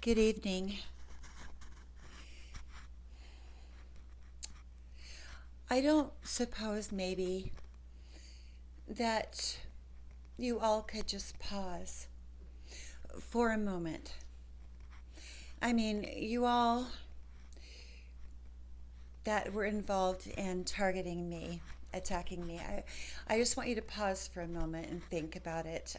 Good evening. I don't suppose maybe that you all could just pause for a moment. I mean, you all that were involved in targeting me, attacking me, I just want you to pause for a moment and think about it.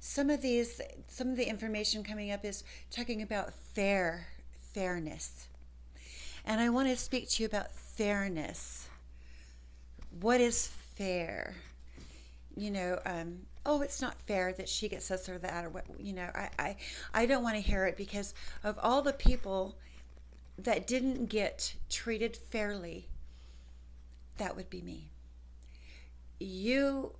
Some of the information coming up is talking about fairness. And I want to speak to you about fairness. What is fair? Oh, it's not fair that she gets this or that or what, I don't want to hear it because of all the people that didn't get treated fairly, that would be me. You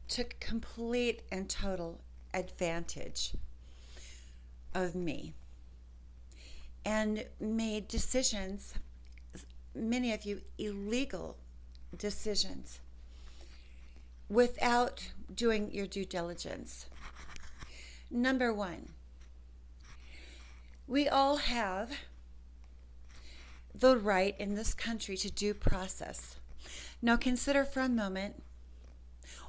took complete and total advantage of me and made decisions, many of you illegal decisions, without doing your due diligence. Number one, we all have the right in this country to due process. Now consider for a moment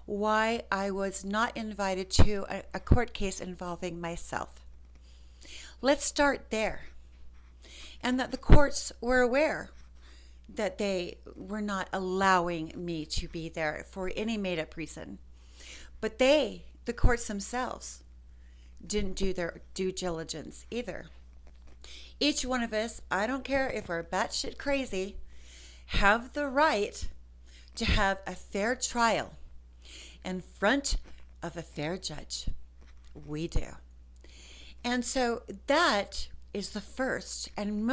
why I was not invited to a court case involving myself. Let's start there. And that the courts were aware that they were not allowing me to be there for any made-up reason. But the courts themselves, didn't do their due diligence either. Each one of us, I don't care if we're batshit crazy, have the right to have a fair trial in front of a fair judge. We do. And so that is the first and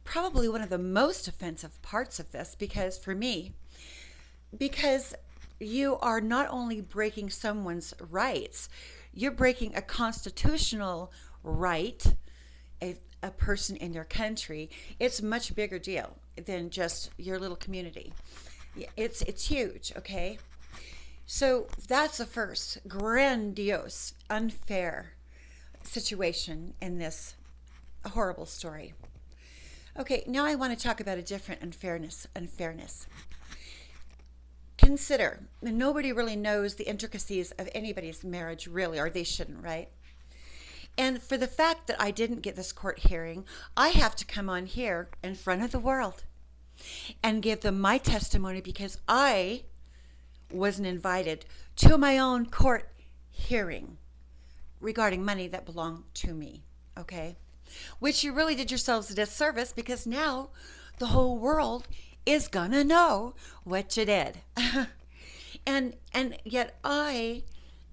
probably one of the most offensive parts of this, because for me, because you are not only breaking someone's rights, you're breaking a constitutional right, a person in your country. It's a much bigger deal than just your little community. It's huge, okay? So that's the first grandiose, unfair situation in this horrible story. Okay, now I want to talk about a different unfairness. Consider, nobody really knows the intricacies of anybody's marriage, really, or they shouldn't, right? And for the fact that I didn't get this court hearing, I have to come on here in front of the world and give them my testimony because I wasn't invited to my own court hearing regarding money that belonged to me, okay? Which you really did yourselves a disservice because now the whole world is gonna know what you did. and yet I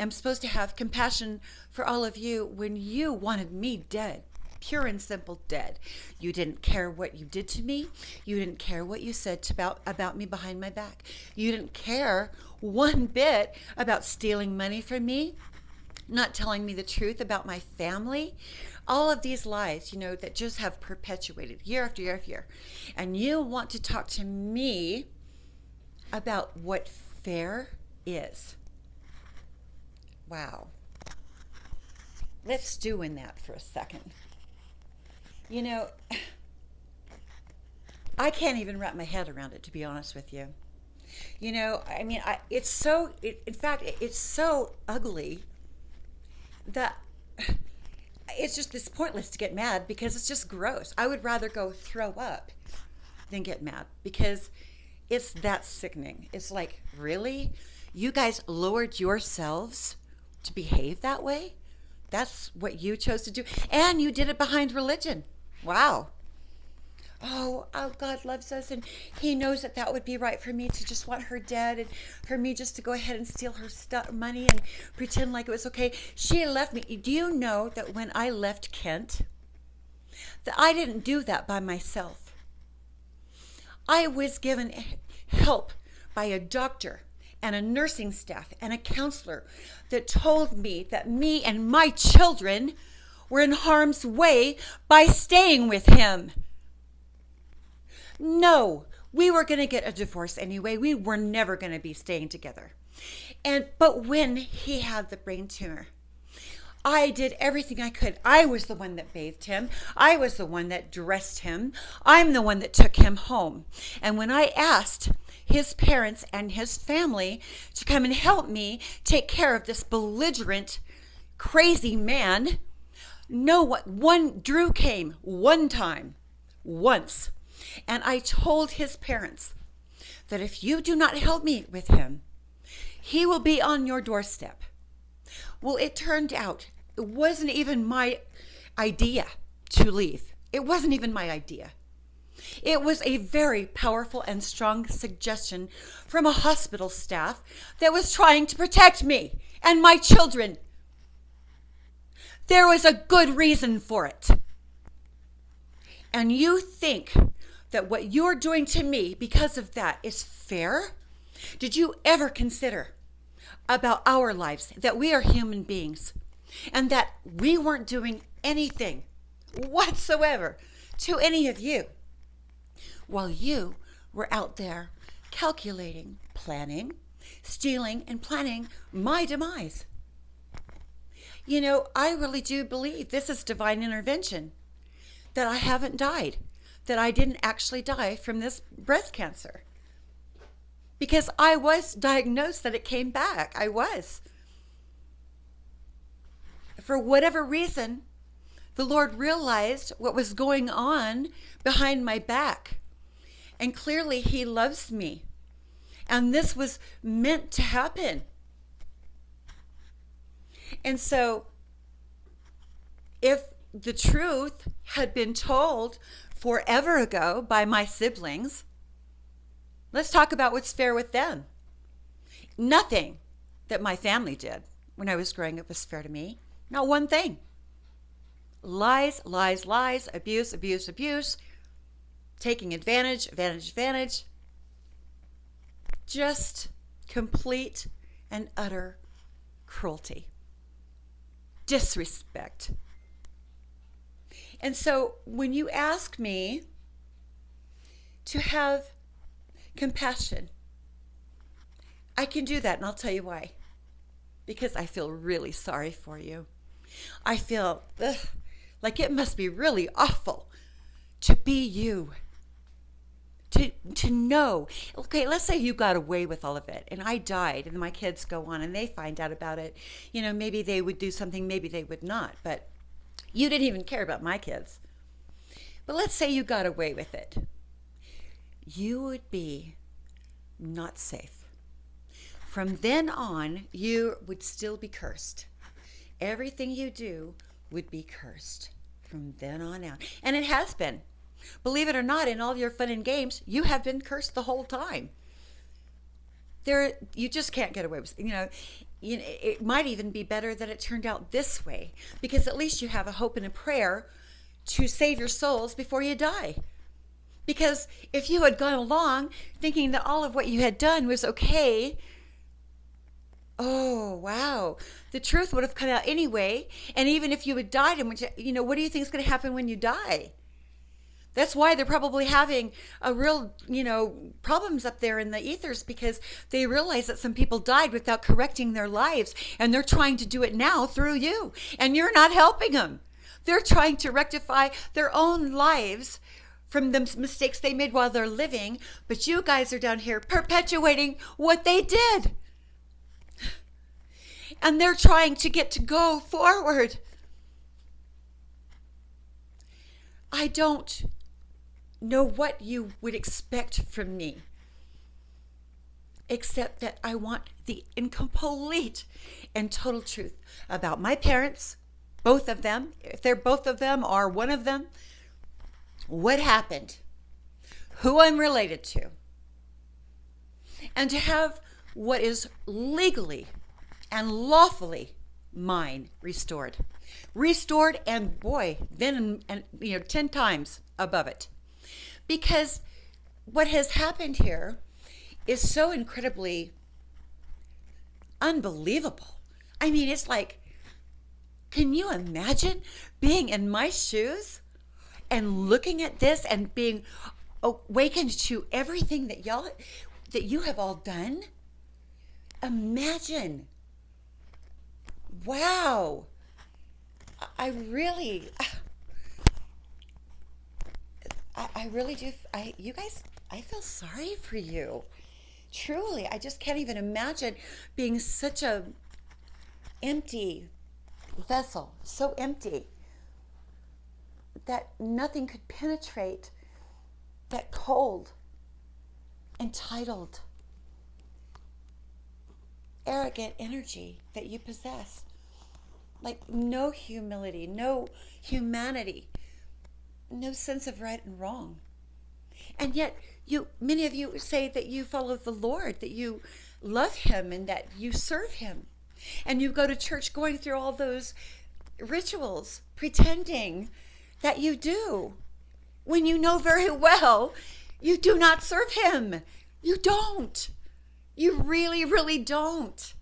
am supposed to have compassion for all of you when you wanted me dead, pure and simple dead. You didn't care what you did to me. You didn't care what you said about me behind my back. You didn't care one bit about stealing money from me, not telling me the truth about my family. All of these lies, that just have perpetuated year after year after year. And you want to talk to me about what fair is. Wow. Let's stew in that for a second. I can't even wrap my head around it, to be honest with you. It's so, in fact, it's so ugly that it's pointless to get mad because it's just gross. I would rather go throw up than get mad because it's that sickening. It's like, really? You guys lowered yourselves to behave that way? That's what you chose to do. And you did it behind religion. Wow. Oh, God loves us, and he knows that would be right for me to just want her dead and for me just to go ahead and steal her money and pretend like it was okay. She left me. Do you know that when I left Kent, that I didn't do that by myself? I was given help by a doctor and a nursing staff and a counselor that told me that me and my children were in harm's way by staying with him. No, we were going to get a divorce anyway. We were never going to be staying together. But when he had the brain tumor, I did everything I could. I was the one that bathed him. I was the one that dressed him. I'm the one that took him home. And when I asked his parents and his family to come and help me take care of this belligerent, crazy man, Drew came one time, once. And I told his parents that if you do not help me with him, he will be on your doorstep. Well, it turned out it wasn't even my idea to leave. It wasn't even my idea. It was a very powerful and strong suggestion from a hospital staff that was trying to protect me and my children. There was a good reason for it. And you think that what you're doing to me because of that is fair? Did you ever consider about our lives, that we are human beings, and that we weren't doing anything whatsoever to any of you, while you were out there calculating, planning, stealing, and planning my demise? You know, I really do believe this is divine intervention, that I haven't died, that I didn't actually die from this breast cancer. Because I was diagnosed that it came back. I was. For whatever reason, the Lord realized what was going on behind my back. And clearly he loves me. And this was meant to happen. And so, if the truth had been told forever ago by my siblings, let's talk about what's fair with them. Nothing that my family did when I was growing up was fair to me. Not one thing. Lies, lies, lies, abuse, abuse, abuse, taking advantage, advantage, advantage. Just complete and utter cruelty. Disrespect. And so when you ask me to have compassion, I can do that, and I'll tell you why. Because I feel really sorry for you. I feel like it must be really awful to be you. To know, okay, let's say you got away with all of it and I died and my kids go on and they find out about it. You know, maybe they would do something, maybe they would not, but you didn't even care about my kids. But let's say you got away with it. You would be not safe. From then on, you would still be cursed. Everything you do would be cursed from then on out. And it has been. Believe it or not, in all your fun and games, you have been cursed the whole time. You just can't get away with it. It might even be better that it turned out this way, because at least you have a hope and a prayer to save your souls before you die. Because if you had gone along thinking that all of what you had done was okay, oh, wow, the truth would have come out anyway. And even if you had died, and what do you think is going to happen when you die? That's why they're probably having a real, problems up there in the ethers, because they realize that some people died without correcting their lives, and they're trying to do it now through you, and you're not helping them. They're trying to rectify their own lives from the mistakes they made while they're living, but you guys are down here perpetuating what they did. And they're trying to get to go forward. I don't know what you would expect from me, except that I want the incomplete and total truth about my parents, both of them, if they're both of them or one of them, what happened, who I'm related to, and to have what is legally and lawfully mine restored, and boy, then 10 times above it. Because what has happened here is so incredibly unbelievable. I mean, it's like, can you imagine being in my shoes and looking at this and being awakened to everything that you have all done? Imagine. Wow. I really, I really do. You guys, I feel sorry for you. Truly, I just can't even imagine being such a empty vessel, so empty that nothing could penetrate that cold, entitled, arrogant energy that you possess. Like no humility, no humanity, no sense of right and wrong. And yet many of you say that you follow the Lord, that you love him and that you serve him. And you go to church going through all those rituals, pretending that you do, when you know very well you do not serve him. You don't. You really, really don't.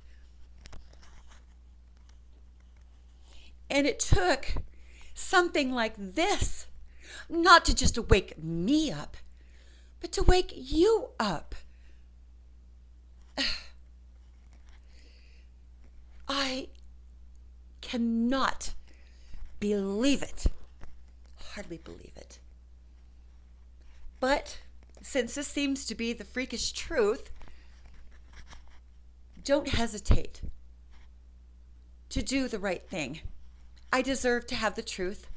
And it took something like this, not to just wake me up, but to wake you up. I cannot believe it. Hardly believe it. But since this seems to be the freakish truth, don't hesitate to do the right thing. I deserve to have the truth,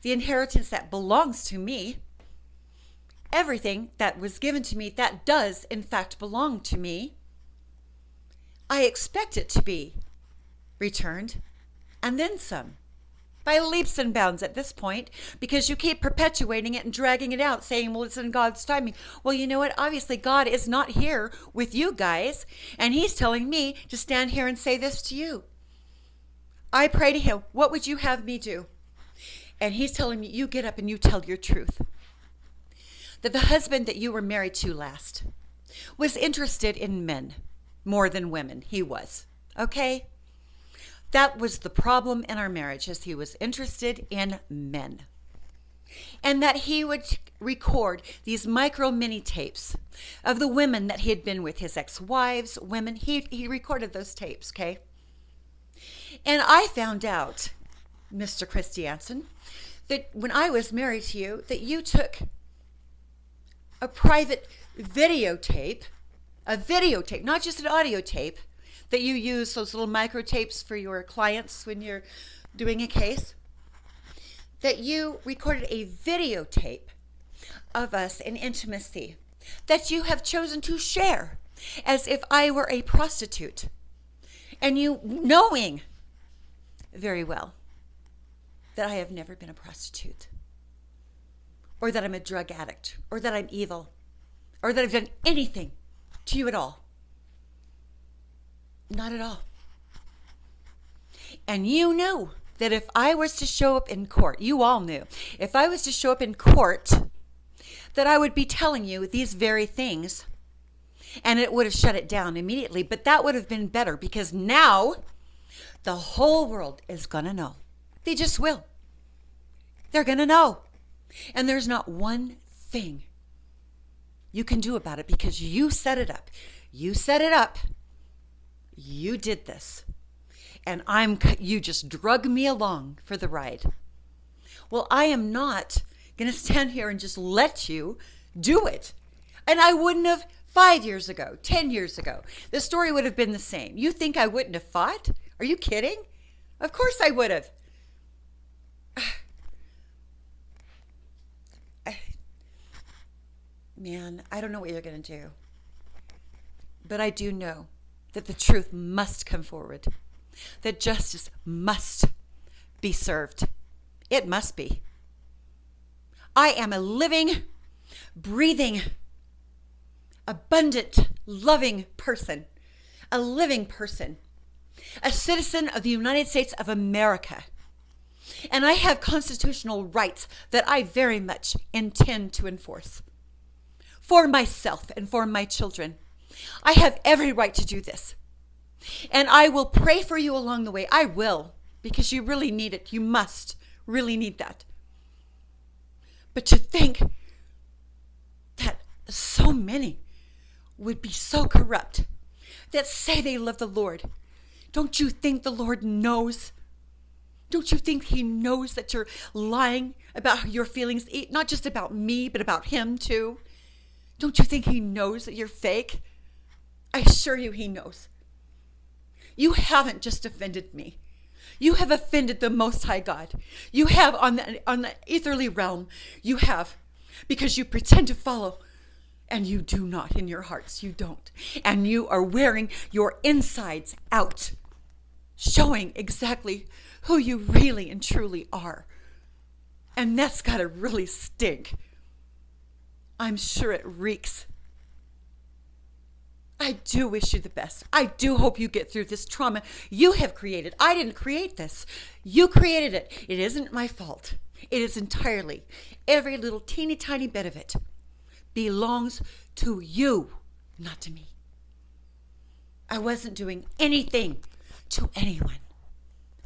the inheritance that belongs to me, everything that was given to me that does in fact belong to me. I expect it to be returned, and then some, by leaps and bounds at this point, because you keep perpetuating it and dragging it out, saying, well, it's in God's timing. Well, you know what? Obviously, God is not here with you guys, and he's telling me to stand here and say this to you. I pray to him, what would you have me do? And he's telling me, you get up and you tell your truth. That the husband that you were married to last was interested in men more than women. He was. Okay? That was the problem in our marriage, as he was interested in men. And that he would record these micro mini tapes of the women that he had been with, his ex-wives, women. He recorded those tapes, okay? And I found out, Mr. Christiansen, that when I was married to you, that you took a private videotape, not just an audio tape, that you use those little micro tapes for your clients when you're doing a case, that you recorded a videotape of us in intimacy that you have chosen to share as if I were a prostitute. And you knowing very well that I have never been a prostitute, or that I'm a drug addict, or that I'm evil, or that I've done anything to you at all. Not at all. And you knew that if I was to show up in court, you all knew, if I was to show up in court, that I would be telling you these very things, and it would have shut it down immediately. But that would have been better, because now the whole world is going to know. They just will. They're going to know. And there's not one thing you can do about it, because you set it up. You set it up. You did this. And you just drug me along for the ride. Well, I am not going to stand here and just let you do it. And I wouldn't have 5 years ago, 10 years ago. The story would have been the same. You think I wouldn't have fought? Are you kidding? Of course I would have. Man, I don't know what you're going to do. But I do know that the truth must come forward. That justice must be served. It must be. I am a living, breathing, abundant, loving person. A living person. A citizen of the United States of America. And I have constitutional rights that I very much intend to enforce. For myself and for my children. I have every right to do this. And I will pray for you along the way. I will, because you really need it. You must really need that. But to think that so many would be so corrupt that say they love the Lord. Don't you think the Lord knows Don't you think he knows that you're lying about your feelings, not just about me, but about him too? Don't you think he knows that you're fake? I assure you he knows. You haven't just offended me. You have offended the Most High God. You have on the earthly realm. You have, because you pretend to follow, and you do not in your hearts. You don't. And you are wearing your insides out, showing exactly who you really and truly are. And that's got to really stink. I'm sure it reeks. I do wish you the best. I do hope you get through this trauma you have created. I didn't create this. You created it. It isn't my fault. It is entirely, every little teeny tiny bit of it belongs to you, not to me. I wasn't doing anything to anyone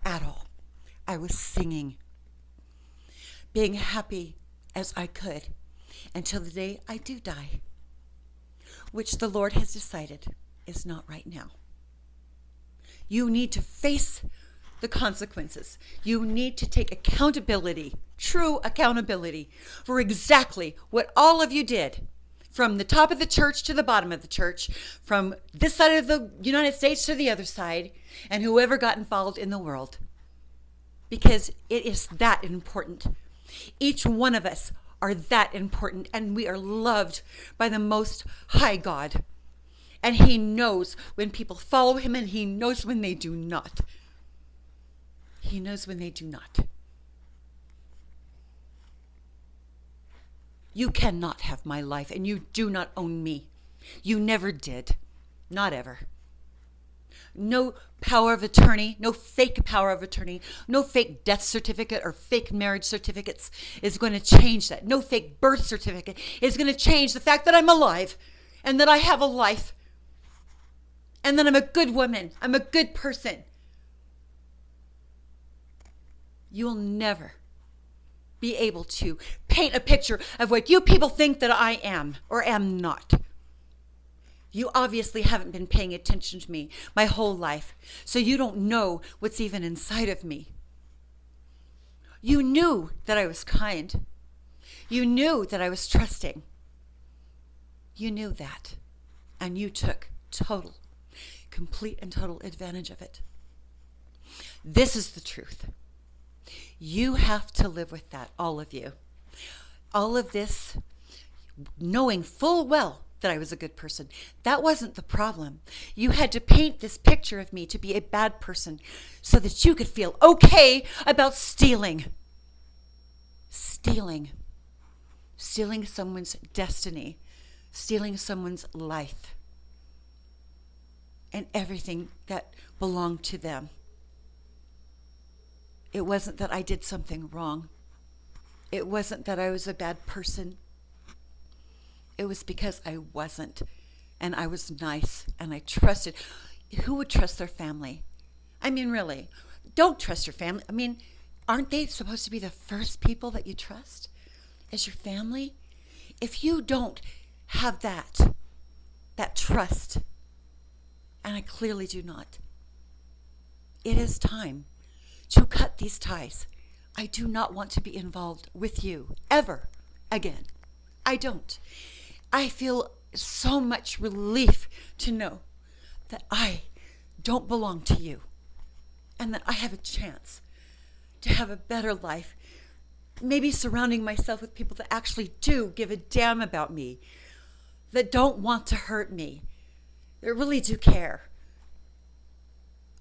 at all. I was singing, being happy as I could until the day I do die, which the Lord has decided is not right now. You need to face the consequences. You need to take accountability, true accountability, for exactly what all of you did, from the top of the church to the bottom of the church, from this side of the United States to the other side, and whoever got involved in the world. Because it is that important. Each one of us are that important, and we are loved by the Most High God. And he knows when people follow him, and he knows when they do not. He knows when they do not. You cannot have my life, and you do not own me. You never did. Not ever. No power of attorney, no fake power of attorney, no fake death certificate or fake marriage certificates is going to change that. No fake birth certificate is going to change the fact that I'm alive and that I have a life and that I'm a good woman. I'm a good person. You will never be able to paint a picture of what you people think that I am or am not. You obviously haven't been paying attention to me my whole life, so you don't know what's even inside of me. You knew that I was kind. You knew that I was trusting. You knew that, and you took complete and total advantage of it. This is the truth. You have to live with that, all of you. All of this, knowing full well that I was a good person. That wasn't the problem. You had to paint this picture of me to be a bad person so that you could feel okay about stealing. Stealing someone's destiny, stealing someone's life, and everything that belonged to them. It wasn't that I did something wrong. It wasn't that I was a bad person. It was because I wasn't, and I was nice, and I trusted. Who would trust their family? I mean, really, don't trust your family. I mean, aren't they supposed to be the first people that you trust? Is your family? If you don't have that trust, and I clearly do not, it is time to cut these ties. I do not want to be involved with you ever again. I don't. I feel so much relief to know that I don't belong to you and that I have a chance to have a better life, maybe surrounding myself with people that actually do give a damn about me, that don't want to hurt me, that really do care.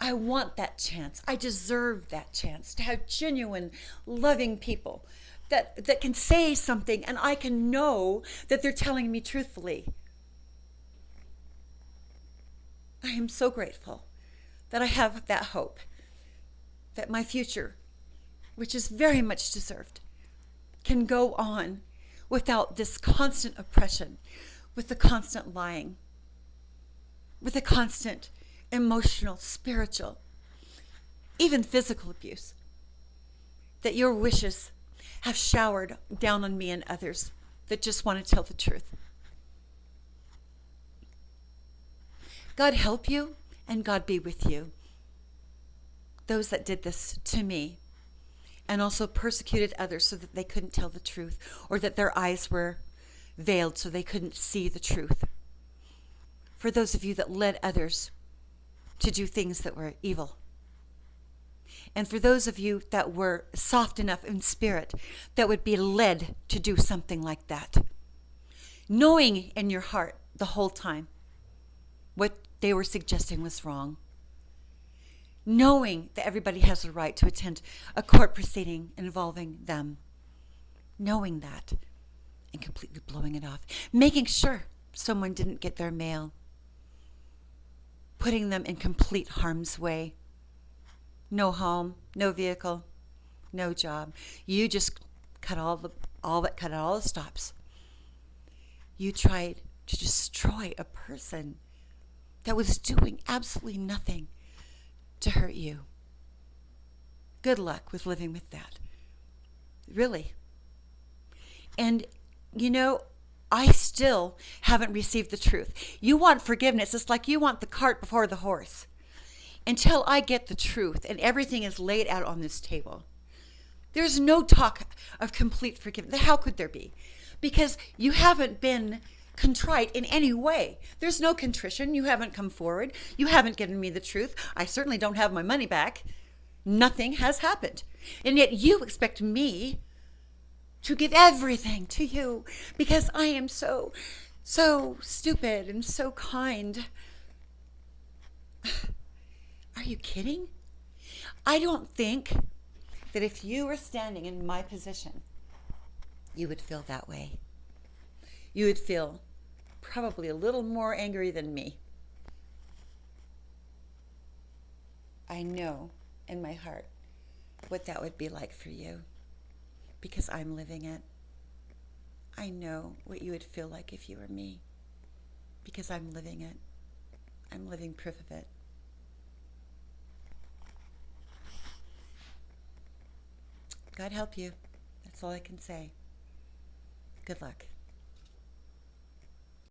I want that chance. I deserve that chance to have genuine, loving people that can say something and I can know that they're telling me truthfully. I am so grateful that I have that hope, that my future, which is very much deserved, can go on without this constant oppression, with the constant lying, with the constant emotional, spiritual, even physical abuse that your wishes have showered down on me and others that just want to tell the truth. God help you and God be with you. Those that did this to me and also persecuted others so that they couldn't tell the truth, or that their eyes were veiled so they couldn't see the truth. For those of you that led others to do things that were evil. And for those of you that were soft enough in spirit that would be led to do something like that, knowing in your heart the whole time what they were suggesting was wrong, knowing that everybody has a right to attend a court proceeding involving them, knowing that and completely blowing it off, making sure someone didn't get their mail, putting them in complete harm's way. No home, no vehicle, no job. You just cut all the stops. You tried to destroy a person that was doing absolutely nothing to hurt you. Good luck with living with that. Really. And, you know, I still haven't received the truth. You want forgiveness. It's like you want the cart before the horse. Until I get the truth and everything is laid out on this table, there's no talk of complete forgiveness. How could there be? Because you haven't been contrite in any way. There's no contrition. You haven't come forward. You haven't given me the truth. I certainly don't have my money back. Nothing has happened. And yet you expect me to give everything to you because I am so stupid and so kind. Are you kidding? I don't think that if you were standing in my position, you would feel that way. You would feel probably a little more angry than me. I know in my heart what that would be like for you because I'm living it. I know what you would feel like if you were me because I'm living it. I'm living proof of it. God help you. That's all I can say. Good luck.